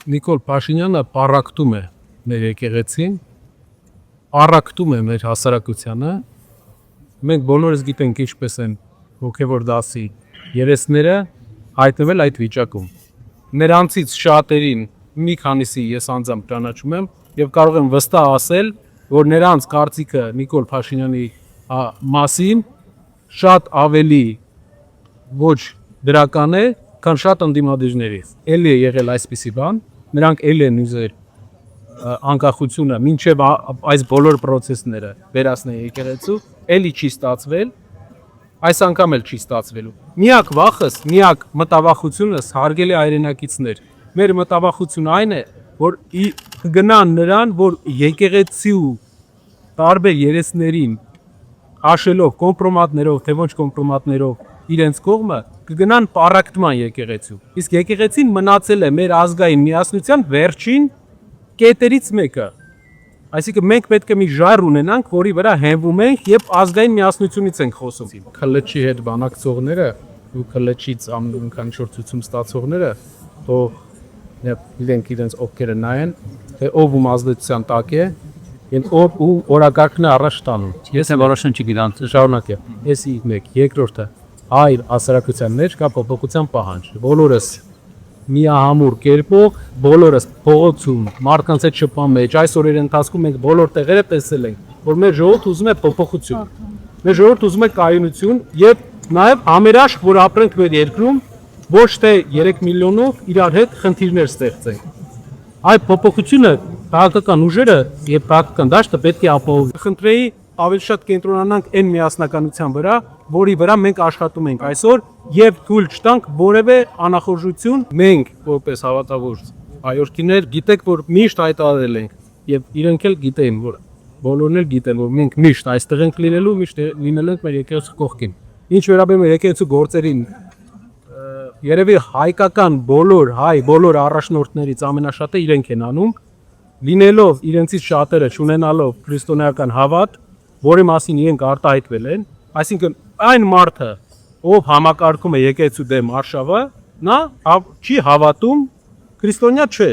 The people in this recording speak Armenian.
Նիկոլ Փաշինյանը պառակտում է մեր եկեղեցին, պառակտում է մեր հասարակությանը։ Մենք բոլորս գիտենք ինչպես են հոգևոր դասի երեսները հայտնվել այդ վիճակում։ Նրանցից շատերին մի քանիսի ես անձամբ ճանաչում եմ եւ կարող եմ վստահ ասել, որ նրանց կարծիքը Նիկոլ Փաշինյանի մասին շատ ավելի ոչ դրական է, քան շատ ընդդիմադիրների։ Էլի է եղել այսպիսի բան, նրանք էլի են ուզել անկախությունը մինչև այս բոլոր process-ները վերացնել եկեղեցու, էլի չի ստացվել, այս անգամ էլ չի ստացվելու։ Միակ վախս, միակ մտավախությունս հարգելի հայրենակիցներ, մեր մտավախությունը այն է, որ գնան նրան, որ եկեղեցու տարբեր երեսներին հաշելով կոմպրոմատներով, թե ոչ կոմպրոմատներով իրենց կողմը կգնան պառակտման եկեղեցու։ Իսկ եկեղեցին մնացել է մեր ազգային միասնության վերջին կետերից մեկը։ Այսինքն մենք պետք է մի ժայռ ունենանք, որի վրա հենվում ենք եւ ազգային միասնությունից ենք խոսում։ ՔԼՉ-ի հետ բանակցողները ու ՔԼՉ-ից ամենքան շորցուցում ստացողները թող իրենց ովքեր նայեն, թե ով ում ազդեցության տակ է, եւ ով ու օրակարգն է առաջ տանում։ Ես եմ որոշն չգիտեմ, շարունակեմ։ Էսի մեկ, երկրորդը հայր հասարակության մեջ կա փոփոխության պահանջ։ Բոլորս միահամուռ կերպով, բոլորս փողոցում, մարդկանց հետ շփման մեջ, այս օրերի ընթացքում մենք բոլոր տեղերը տեսել ենք, որ մեր ժողովուրդը ուզում է փոփոխություն։ Մեր ժողովուրդը ուզում է կայունություն եւ նաեւ համերաշխ, որ ապրենք մեր երկրում, ոչ թե 3 միլիոնով իրար հետ խնդիրներ ստեղծենք։ Այդ փոփոխությունը քաղաքական ուժերը եւ քաղաքական դաշտը պետք է ապահովի։ Խնդրեի ավելի շատ կենտրոնանանք այն միասնականության վրա, որի վրա մենք աշխատում ենք այսօր եւ թույլ չտանք որևէ անախորժություն։ Մենք որպես հավատավոր հայրենիքներ գիտեք, որ միշտ հայտարարել ենք եւ իրենք էլ գիտեն, որ բոլորն էլ գիտեն, որ մենք միշտ այստեղ ենք լինելու, միշտ լինելու ենք մեր եկեղեցու կողքին։ Ինչ վերաբերում է եկեղեցու գործերին, երևի հայկական բոլոր առաջնորդներից ամենաշատը իրենք են անում, լինելով իրենցից շատերը չունենալով քրիստոնեական հավատ, որի մասին իրենք արտահայտվել են, այսինքն այն մարդը, ով համակարգում է եկեղեցու դեմ արշավը, նա չի հավատում, քրիստոնյա չէ։